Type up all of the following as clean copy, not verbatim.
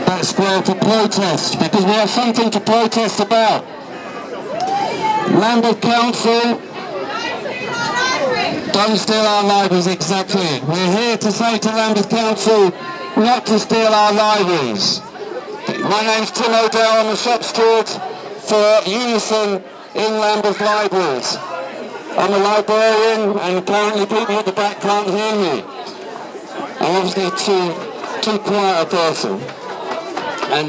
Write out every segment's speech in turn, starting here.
that square to protest, because we have something to protest about. Lambeth Council, don't steal our libraries, exactly. We're here to say to Lambeth Council not to steal our libraries. My name's Tim O'Dell, I'm a shop steward for Unison in Lambeth Libraries. I'm a librarian and currently people at the back can't hear me. I'm obviously too quiet a person. And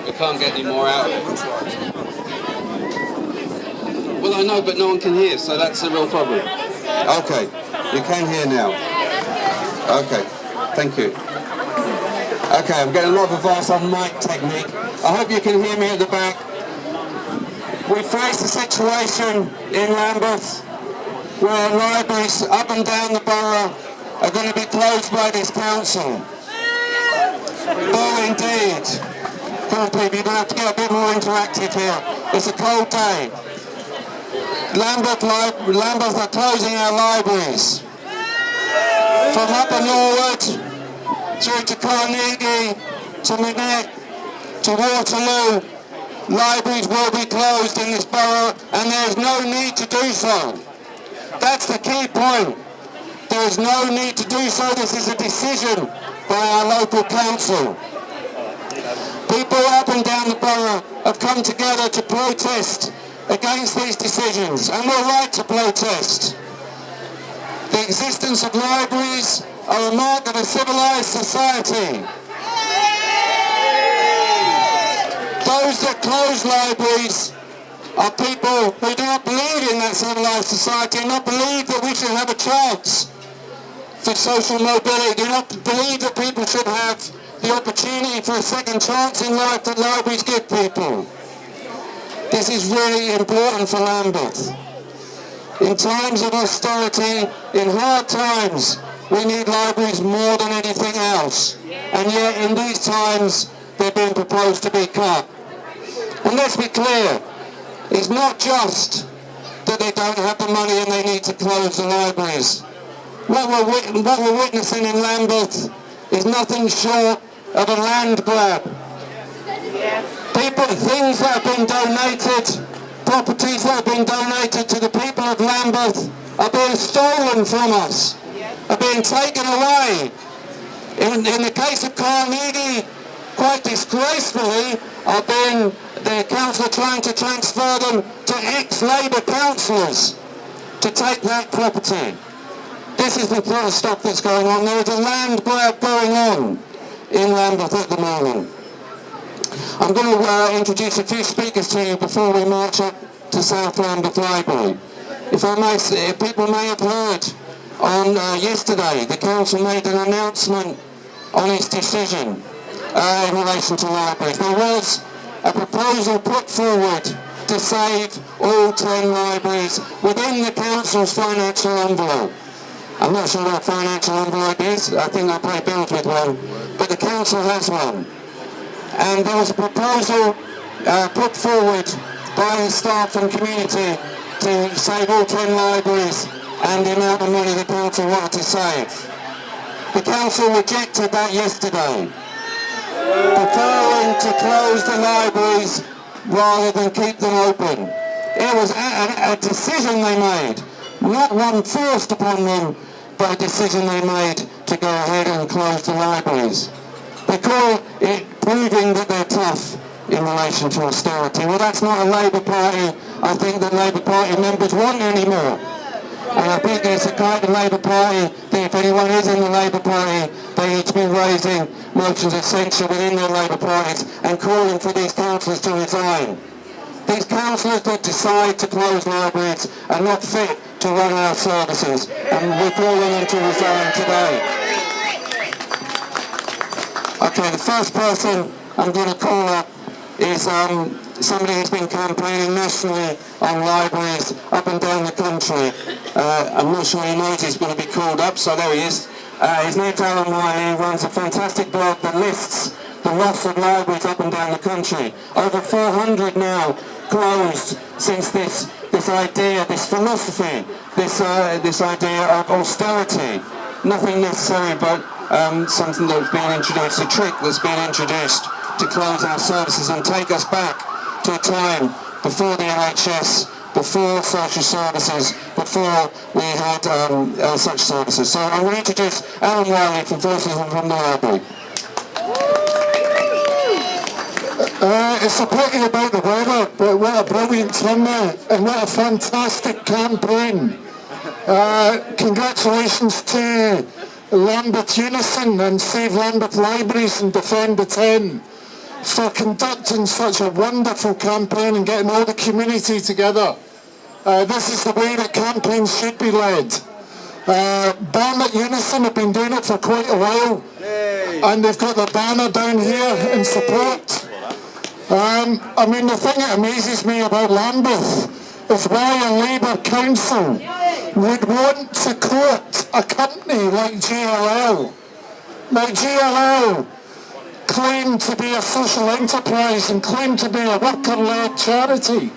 we can't get any more out of it. Well, I know, but no one can hear, so that's a real problem. Okay, you can hear now. Okay, thank you. Okay, I'm getting a lot of advice on mic technique. I hope you can hear me at the back. We face a situation in Lambeth where libraries up and down the borough are going to be closed by this council. Oh, indeed. Come on, people, you're going to have to get a bit more interactive here. It's a cold day. Lambeth are closing our libraries. From Upper Norwood, through to Carnegie, to Minette, to Waterloo, libraries will be closed in this borough, and there is no need to do so. That's the key point. There is no need to do so. This is a decision by our local council. People up and down the borough have come together to protest against these decisions, and we're right to protest. The existence of libraries are a mark of a civilised society. Those that close libraries are people who do not believe in that civilised society and not believe that we should have a chance for social mobility, do not believe that people should have the opportunity for a second chance in life that libraries give people. This is really important for Lambeth. In times of austerity, in hard times, we need libraries more than anything else. And yet in these times, they're being proposed to be cut. And let's be clear, it's not just that they don't have the money and they need to close the libraries. What we're witnessing in Lambeth is nothing short of a land grab. Things that have been donated, properties that have been donated to the people of Lambeth are being stolen from us, are being taken away. In the case of Carnegie, quite disgracefully, the council are trying to transfer them to ex-Labour councillors to take that property. This is the sort of stuff that's going on. There is a land grab going on in Lambeth at the moment. I'm going to introduce a few speakers to you before we march up to South Lambeth Library. If I may, people may have heard on yesterday, the council made an announcement on its decision in relation to libraries. There was a proposal put forward to save all 10 libraries within the council's financial envelope. I'm not sure what a financial envelope is. I think I pay bills with one, but the council has one. And there was a proposal put forward by the staff and community to save all 10 libraries and the amount of money the council wanted to save. The council rejected that yesterday, preferring to close the libraries rather than keep them open. It was a decision they made, not one forced upon them, but a decision they made to go ahead and close the libraries. They call it proving that they're tough in relation to austerity. Well, that's not a Labour Party I think that Labour Party members want anymore. And I think it's a kind of Labour Party that if anyone is in the Labour Party, they need to be raising motions of censure within their Labour parties and calling for these councillors to resign. These councillors that decide to close libraries are not fit to run our services, and we're calling them to resign today. Okay, the first person I'm going to call up is somebody who's been campaigning nationally on libraries up and down the country. I'm not sure he knows he's going to be called up, so there he is. His name's Alan Wiley. He runs a fantastic blog that lists the loss of libraries up and down the country. Over 400 now closed since this idea, this philosophy, this idea of austerity. Nothing necessary but something that's been introduced, a trick that's been introduced to close our services and take us back to a time before the NHS, before social services, before we had such services. So I'm going to introduce Alan Wiley from Voices from the Library. It's a pity about the weather, but what a brilliant turnout and what a fantastic campaign. Congratulations to Lambeth Unison and Save Lambeth Libraries and Defend the 10 for conducting such a wonderful campaign and getting all the community together. This is the way that campaigns should be led. Barnet Unison have been doing it for quite a while, and they've got the banner down here in support. I mean, the thing that amazes me about Lambeth is why a Labour council would want to court a company like GLL. Now, GLL claim to be a social enterprise and claim to be a worker-led charity,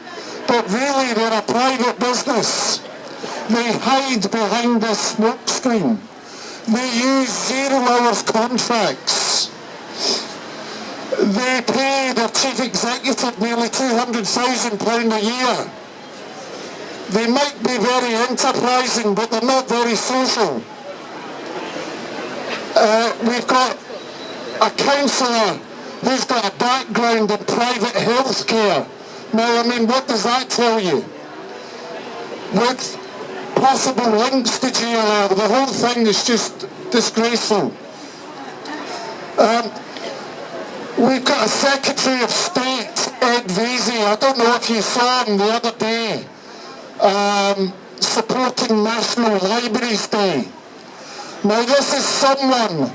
but really they're a private business. They hide behind this smokescreen. They use 0 hours contracts. They pay their chief executive nearly £200,000 a year. They might be very enterprising, but they're not very social. We've got a councillor who's got a background in private health care. Now, I mean, what does that tell you? With possible links to GLL, the whole thing is just disgraceful. We've got a Secretary of State, Ed Vesey. I don't know if you saw him the other day, supporting National Libraries Day. Now, this is someone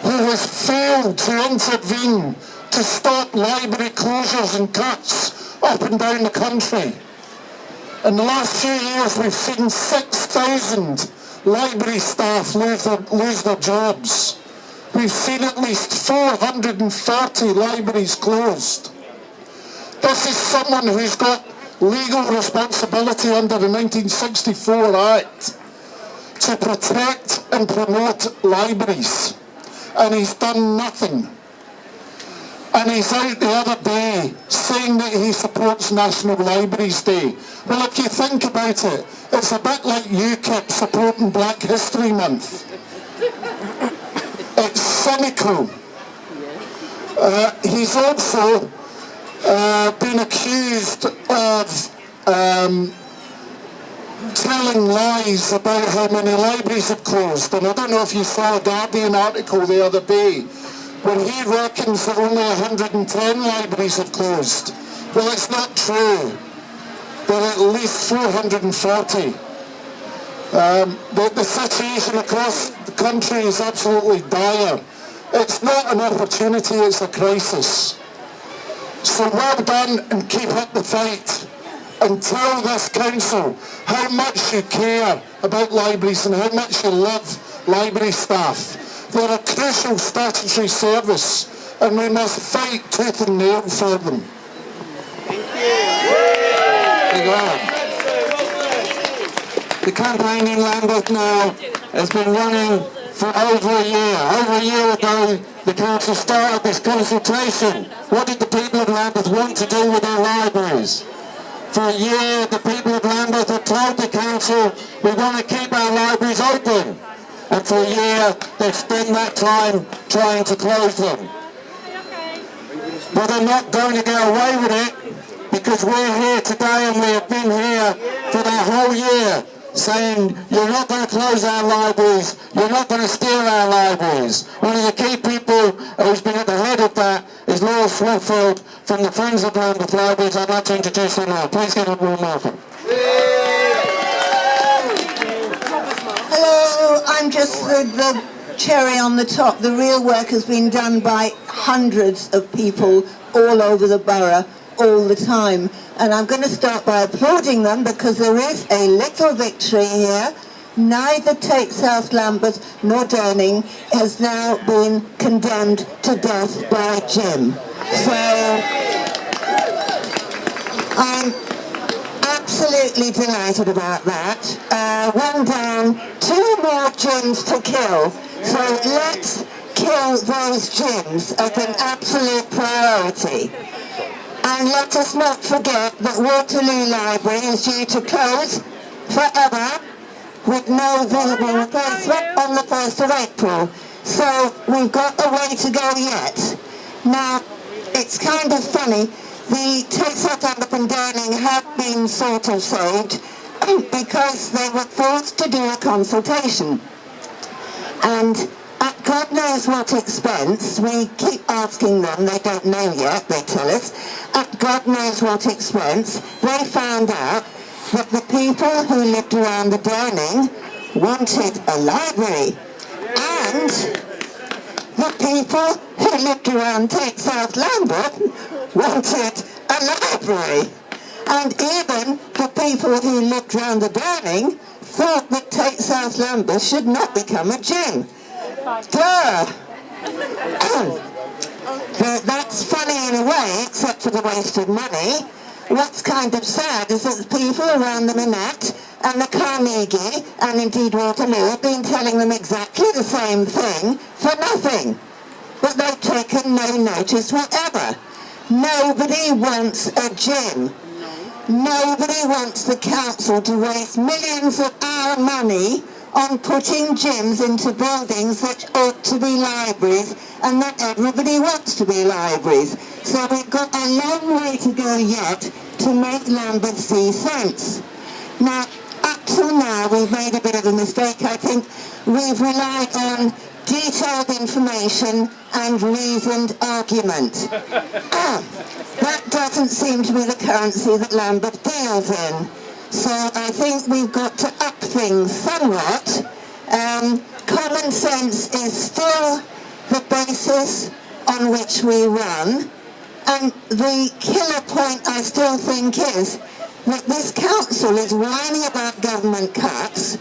who has failed to intervene to stop library closures and cuts up and down the country. In the last few years, we've seen 6,000 library staff lose their jobs. We've seen at least 430 libraries closed. This is someone who's got legal responsibility under the 1964 Act to protect and promote libraries, and he's done nothing. And he's out the other day saying that he supports National Libraries Day. Well, if you think about it, it's a bit like UKIP supporting Black History Month. It's cynical. He's also been accused of telling lies about how many libraries have closed. And I don't know if you saw a Guardian article the other day where he reckons that only 110 libraries have closed. Well, it's not true. There are at least 440. The situation across the country is absolutely dire. It's not an opportunity, it's a crisis. So well done and keep up the fight. And tell this council how much you care about libraries and how much you love library staff. They're a crucial statutory service and we must fight tooth and nail for them. Thank you. The campaign in Lambeth now has been running for over a year. Over a year ago, the council started this consultation. What did the people of Lambeth want to do with their libraries? For a year, the people of Lambeth have told the council, we want to keep our libraries open. And for a year, they've spent that time trying to close them. But they're not going to get away with it, because we're here today and we have been here for that whole year saying, you're not going to close our libraries, you're not going to steal our libraries. One of the key people who's been at the head of that is Laura Swiffield from the Friends of Lambeth Libraries. I'd like to introduce her now. Please give a warm welcome. Hello, I'm just the cherry on the top. The real work has been done by hundreds of people all over the borough all the time. And I'm going to start by applauding them because there is a little victory here. Neither Tate South Lambeth nor Durning has now been condemned to death by Jim. So I'm absolutely delighted about that. One down, 2 more Jims to kill. So let's kill those gyms as an absolute priority. And let us not forget that Waterloo Library is due to close forever with no visible replacement on the 1st of April. So we've got a way to go yet. Now, it's kind of funny, the South Lambeth and Darning have been sort of saved because they were forced to do a consultation. And at God knows what expense, we keep asking them, they don't know yet, they tell us, at God knows what expense, they found out that the people who lived around the Darning wanted a library. And the people who lived around Tate South Lambeth wanted a library. And even the people who lived around the Darning thought that Tate South Lambeth should not become a gym. Duh! But that's funny in a way, except for the waste of money. What's kind of sad is that the people around the Minette and the Carnegie and indeed Waterloo have been telling them exactly the same thing for nothing. But they've taken no notice whatever. Nobody wants a gym. Nobody wants the council to waste millions of our money on putting gyms into buildings that ought to be libraries and that everybody wants to be libraries. So we've got a long way to go yet to make Lambeth see sense. Now, up till now, we've made a bit of a mistake. I think we've relied on detailed information and reasoned argument. That doesn't seem to be the currency that Lambeth deals in. So I think we've got to up things somewhat. Common sense is still the basis on which we run. And the killer point I still think is that this council is whining about government cuts,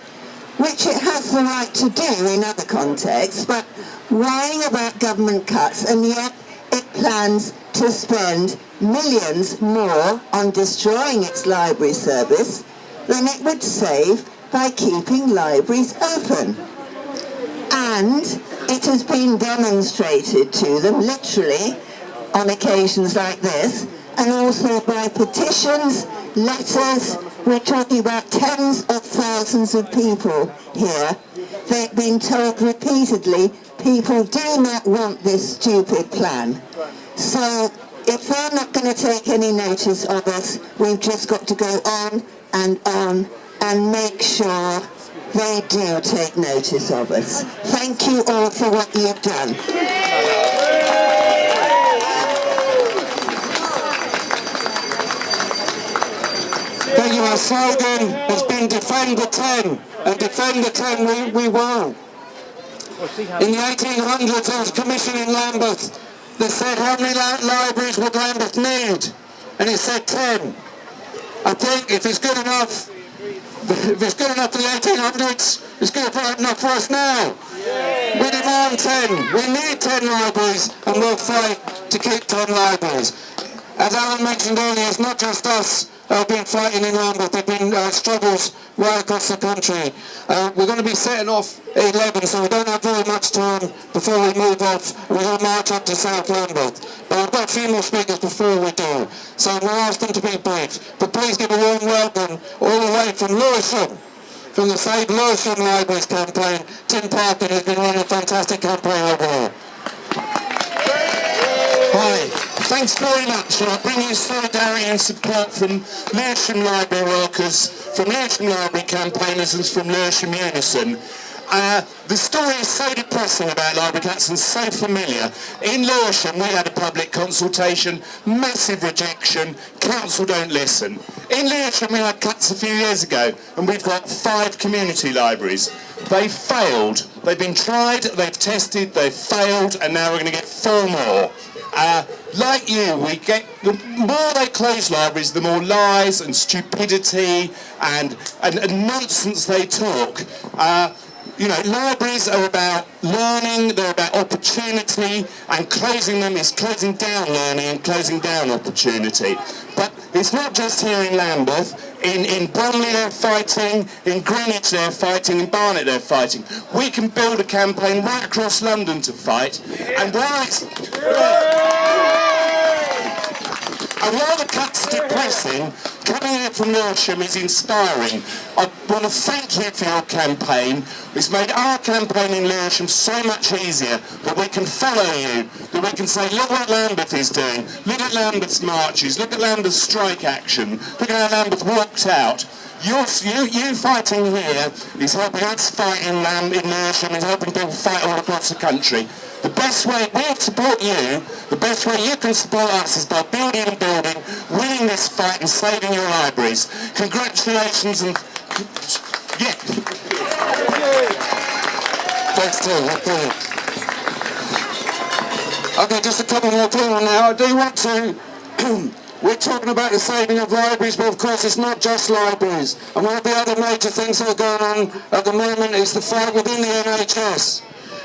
which it has the right to do in other contexts, but whining about government cuts, and yet it plans to spend millions more on destroying its library service than it would save by keeping libraries open. And it has been demonstrated to them, literally, on occasions like this, and also by petitions, letters. We're talking about tens of thousands of people here. They've been told repeatedly, people do not want this stupid plan. So if they're not going to take any notice of us, we've just got to go on and make sure they do take notice of us. Thank you all for what you've done. Thank you. Our slogan has been defend the 10, and defend the 10 we will. In the 1800s there was a commission in Lambeth that said how many libraries would Lambeth need, and it said 10. I think if it's good enough, for the 1800s, it's good enough for us now. We demand 10. We need 10 libraries, and we'll fight to keep 10 libraries. As Alan mentioned earlier, it's not just us who have been fighting in Lambeth. There have been struggles right across the country. We're going to be setting off at 11, so we don't have very much time before we move off. We're going to march up to South Lambeth. But I've got a few more speakers before we do, so I'm going to ask them to be brief. But please give a warm welcome all the way from Lewisham, from the Save Lewisham Libraries campaign, Tim Parkin, who's been running a fantastic campaign over here. Hi, thanks very much. I bring you solidarity and support from Lewisham Library workers, from Lewisham Library campaigners and from Lewisham Unison. The story is so depressing about library cuts and so familiar. In Lewisham we had a public consultation, massive rejection, council don't listen. In Lewisham we had cuts a few years ago and we've got 5 community libraries. They failed. They've been tried, they've tested, they've failed, and now we're going to get 4 more. Like you, the more they close libraries, the more lies and stupidity and nonsense they talk. You know, libraries are about learning, they're about opportunity, and closing them is closing down learning and closing down opportunity. But it's not just here in Lambeth, In Bromley they're fighting, in Greenwich they're fighting, in Barnet they're fighting. We can build a campaign right across London to fight, and while the cuts are depressing, coming in from Lewisham is inspiring. I want to thank you for your campaign. It's made our campaign in Lewisham so much easier, that we can follow you, that we can say, look what Lambeth is doing, look at Lambeth's marches, look at Lambeth's strike action, look at how Lambeth walked out. You fighting here is helping us fight in Lewisham, is helping people fight all across the country. The best way we'll support you, the best way you can support us is by building and building, winning this fight and saving your libraries. Congratulations and... yeah. Thanks, Tim. Brilliant. Okay, just a couple more people now. I do want to... We're talking about the saving of libraries, but of course it's not just libraries. And one of the other major things that are going on at the moment is the fight within the NHS.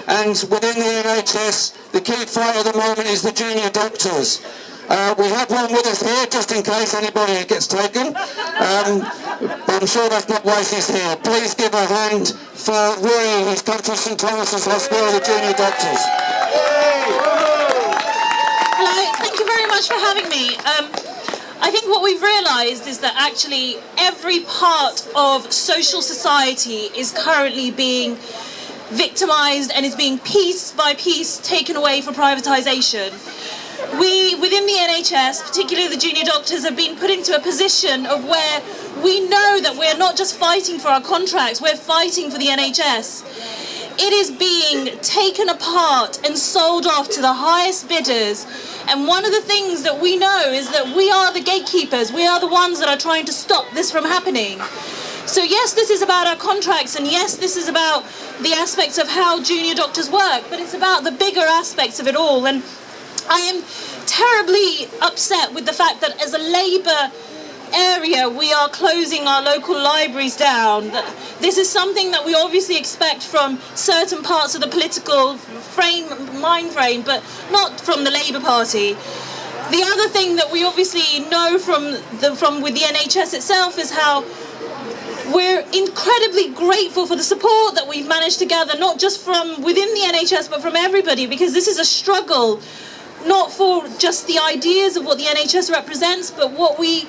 And within the NHS, the key fight at the moment is the junior doctors. We have one with us here, just in case anybody gets taken. But I'm sure that's not why she's here. Please give a hand for Rui, who's come from St Thomas's Hospital, the junior doctors. Hello, thank you very much for having me. I think what we've realised is that actually every part of social society is currently being victimised and is being piece by piece taken away for privatisation. We, within the NHS, particularly the junior doctors, have been put into a position of where we know that we're not just fighting for our contracts, we're fighting for the NHS. It is being taken apart and sold off to the highest bidders. And one of the things that we know is that we are the gatekeepers. We are the ones that are trying to stop this from happening. So yes, this is about our contracts, and yes, this is about the aspects of how junior doctors work, but it's about the bigger aspects of it all. And I am terribly upset with the fact that as a Labour area we are closing our local libraries down. This is something that we obviously expect from certain parts of the political mind frame, but not from the Labour Party. The other thing that we obviously know from with the NHS itself is how we're incredibly grateful for the support that we've managed to gather, not just from within the NHS, but from everybody, because this is a struggle, not for just the ideas of what the NHS represents, but what we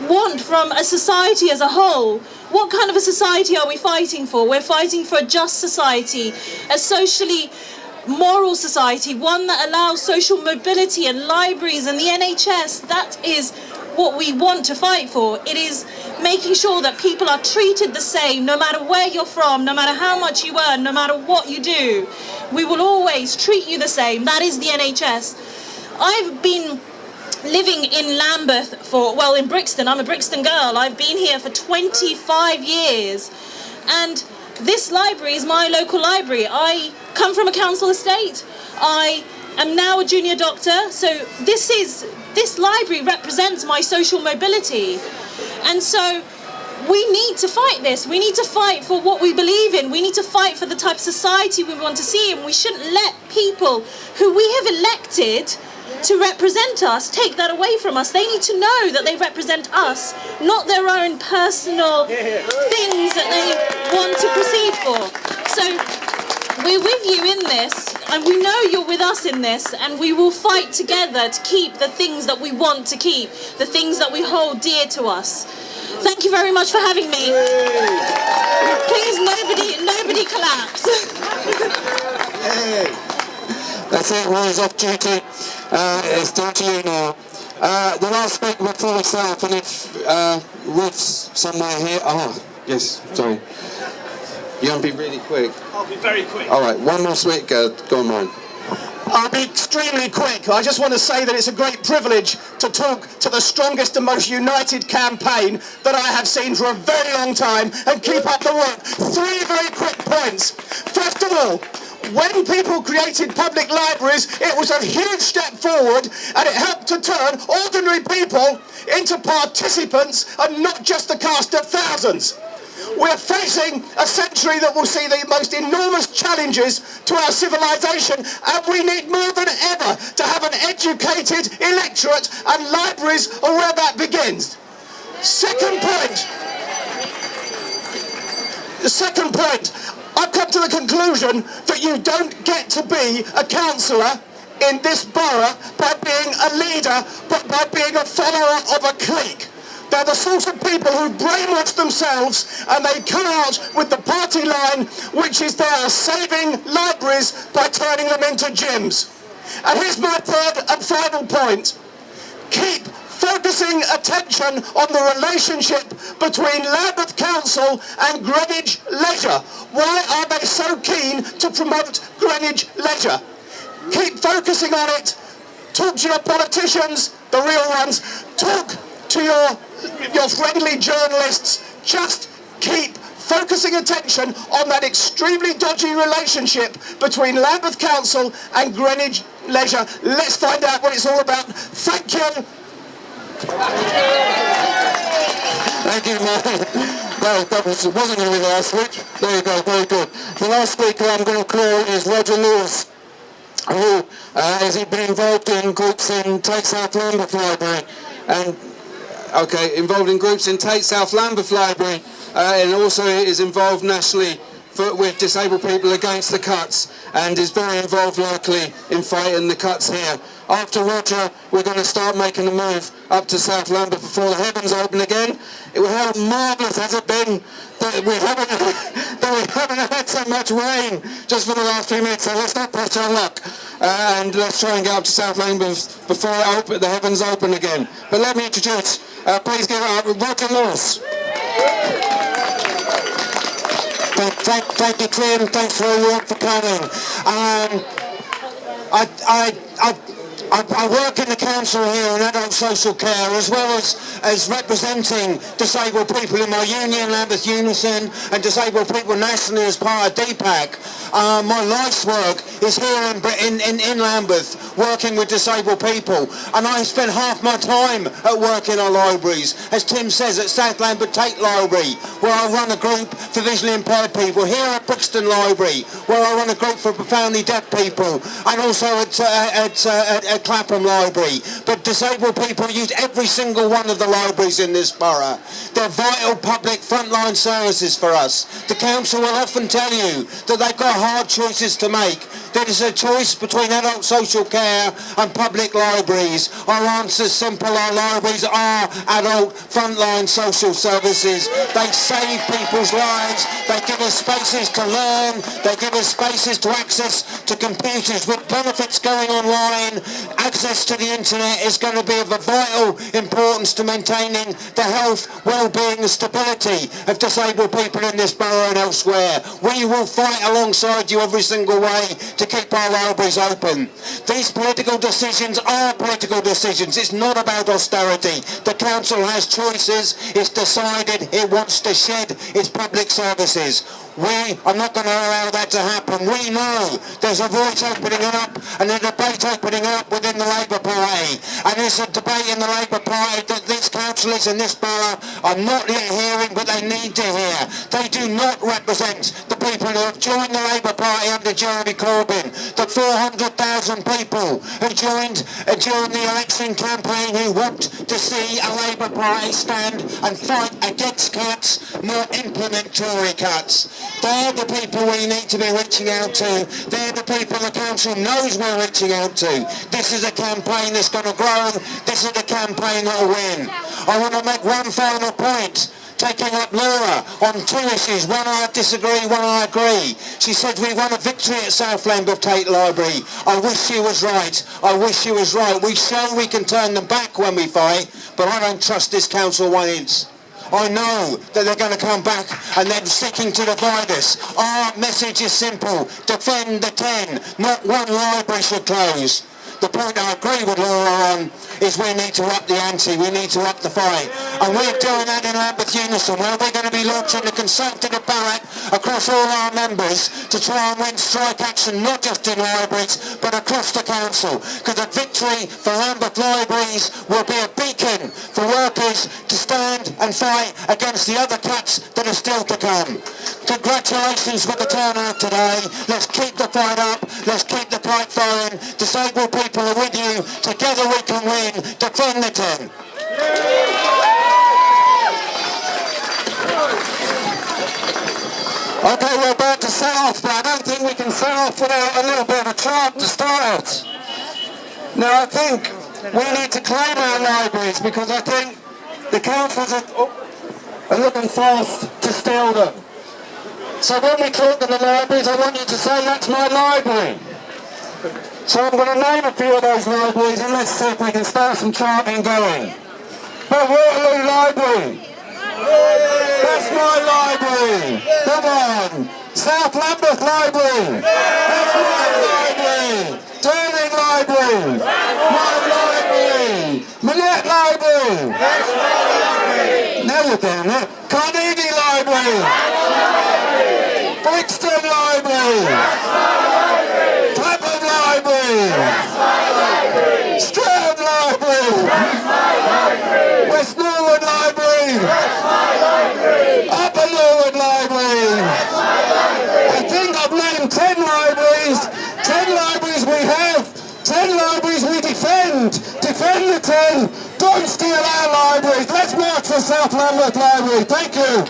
want from a society as a whole. What kind of a society are we fighting for? We're fighting for a just society, a socially moral society, one that allows social mobility, and libraries and the NHS, that is what we want to fight for. It is making sure that people are treated the same, no matter where you're from, no matter how much you earn, no matter what you do. We will always treat you the same. That is the NHS. I've been living in Lambeth in Brixton. I'm a Brixton girl. I've been here for 25 years. And this library is my local library. I come from a council estate. I am now a junior doctor. So this library represents my social mobility. And so we need to fight this. We need to fight for what we believe in. We need to fight for the type of society we want to see. And we shouldn't let people who we have elected to represent us take that away from us. They need to know that they represent us, not their own personal things that they want to proceed for. So we're with you in this, and we know you're with us in this, and we will fight together to keep the things that we want to keep, the things that we hold dear to us. Thank you very much for having me. Please, nobody collapse. That's it, Roy's off duty. It's down to you now. The last speaker before myself, and if Ruth's somewhere here. Oh, yes, sorry. You want to be really quick? I'll be very quick. All right, one more speaker. Go on, Ryan. I'll be extremely quick. I just want to say that it's a great privilege to talk to the strongest and most united campaign that I have seen for a very long time, and keep up the work. 3 very quick points. First of all, when people created public libraries, it was a huge step forward, and it helped to turn ordinary people into participants and not just a cast of thousands. We're facing a century that will see the most enormous challenges to our civilization, and we need more than ever to have an educated electorate, and libraries are where that begins. Second point. The second point. I've come to the conclusion that you don't get to be a councillor in this borough by being a leader, but by being a follower of a clique. They're the sort of people who brainwash themselves and they come out with the party line, which is they are saving libraries by turning them into gyms. And here's my third and final point. Keep focusing attention on the relationship between Lambeth Council and Greenwich Leisure. Why are they so keen to promote Greenwich Leisure? Keep focusing on it. Talk to your politicians, the real ones. Talk to your friendly journalists. Just keep focusing attention on that extremely dodgy relationship between Lambeth Council and Greenwich Leisure. Let's find out what it's all about. Thank you. Thank you, Martin. No, that wasn't going to be the last speech. There you go, very good. The last speaker I'm going to call is Roger Lewis, who has been involved in groups in Tate South Lambeth Library, and involved in groups in Tate South Lambeth Library, and also is involved nationally with disabled people against the cuts, and is very involved locally in fighting the cuts here. After Roger, we're going to start making a move up to South Lambeth before the heavens open again. How marvellous has it been that we haven't had so much rain just for the last few minutes, so let's not press our luck, and let's try and get up to South Lambeth before the heavens open again. But let me introduce, please give it up, Roger Lewis. Thank you, Tim. Thanks for all your work for coming. I work in the council here in adult social care, as well as representing disabled people in my union, Lambeth Unison, and disabled people nationally as part of DPAC. My life's work is here in Lambeth, working with disabled people, and I spend half my time at work in our libraries, as Tim says, at South Lambeth Tate Library, where I run a group for visually impaired people, here at Brixton Library, where I run a group for profoundly deaf people, and also at Clapham Library. But disabled people use every single one of the libraries in this borough. They're vital public frontline services for us. The council will often tell you that they've got hard choices to make. There is a choice between adult social care and public libraries. Our answer's simple. Our libraries are adult frontline social services. They save people's lives. They give us spaces to learn. They give us spaces to access to computers with benefits going online. Access to the internet is going to be of a vital importance to maintaining the health, well-being and stability of disabled people in this borough and elsewhere. We will fight alongside you every single way to keep our libraries open. These political decisions are political decisions. It's not about austerity. The council has choices. It's decided it wants to shed its public services. We are not going to allow that to happen. We know there's a voice opening up and a debate opening up within the Labour Party. And there's a debate in the Labour Party that these councillors in this borough are not yet hearing, but they need to hear. They do not represent the people who have joined the Labour Party under Jeremy Corbyn, the 400,000 people who joined during the election campaign who want to see a Labour Party stand and fight against cuts, not implement Tory cuts. They're the people we need to be reaching out to. They're the people the council knows we're reaching out to. This is a campaign that's going to grow. This is a campaign that will win. I want to make one final point. Taking up Laura on two issues. One I disagree, one I agree. She said we won a victory at South Lambeth Tate Library. I wish she was right. I wish she was right. We show we can turn them back when we fight, but I don't trust this council one inch. I know that they're going to come back and they're seeking to divide us. Our message is simple. Defend the 10. Not one library should close. The point I agree with Laura on is we need to up the ante, we need to up the fight. And we're doing that in Lambeth Unison, where we're going to be launching a consultative ballot across all our members to try and win strike action, not just in libraries, but across the council. Because a victory for Lambeth libraries will be a beacon for workers to stand and fight against the other cuts that are still to come. Congratulations for the turnout today. Let's keep the fight up. Let's keep the fight going. Disabled people are with you. Together we can win. Defend the 10. Okay, we're about to set off, but I don't think we can set off without a little bit of a chant to start it. Now, I think we need to claim our libraries because I think the councils are looking fast to steal them. So when we talk in the libraries, I want you to say, that's my library. So I'm going to name a few of those libraries and let's see if we can start some chanting going. But Waterloo Library. That's my library. Come on. South Lambeth Library. That's my library. Turning Library. My library. Manette Library. That's my library. Now you're doing it. Carnegie Library. Brixton Library. That's my library. Clapham Library. That's my library. Stroud Library. That's my library. West Norwood Library. That's my library. Upper Norwood Library. That's my library. I think I've named 10 libraries. 10 libraries we have. 10 libraries we defend. Defend the 10. Don't steal our libraries. Let's march for South Lambeth Library. Thank you.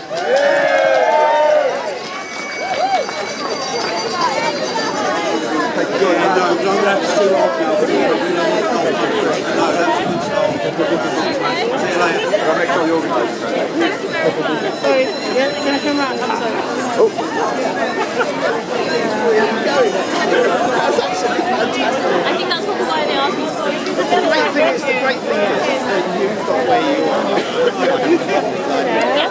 Sorry, yeah, can I come round? I'm sorry. I think that's probably why they asked me. The great thing is that you've got where you are. Yes.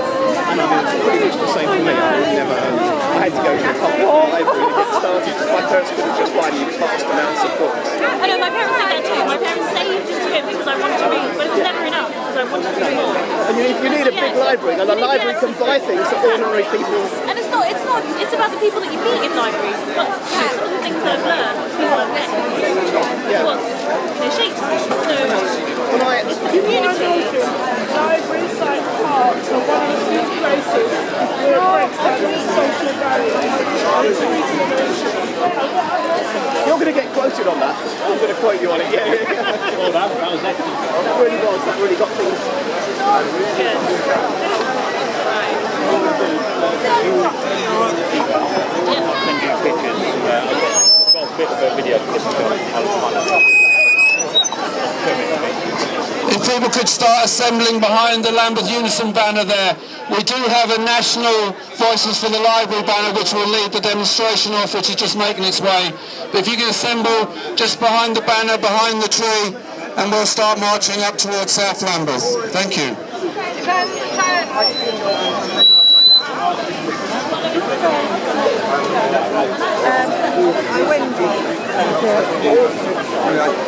And I mean, it's pretty much the same for me. I had to go to the public library to get started. My parents couldn't just buy me vast amounts of books. I know, my parents did that too. My parents saved into it because I wanted to read, but it was never enough because I wanted to read more. And you need a big library, and a library can buy things that ordinary people... And it's about the people that you meet in libraries. But some of the things that I've learned, people I've met, shapes. So, it's the community. Libraries like parks are one of the few places where it breaks down the social barriers. You're going to get quoted on that. I'm going to quote you on it. Yeah. Oh, that was excellent. That really was. That really got things. If people could start assembling behind the Lambeth Unison banner there. We do have a national Voices for the Library banner which will lead the demonstration off, which is just making its way. But if you can assemble just behind the banner, behind the tree, and we'll start marching up towards South Lambeth. Thank you. I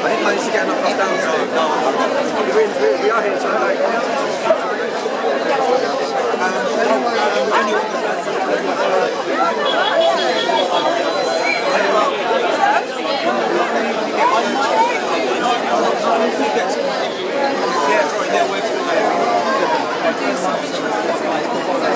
didn't manage to get enough down. We are here tonight.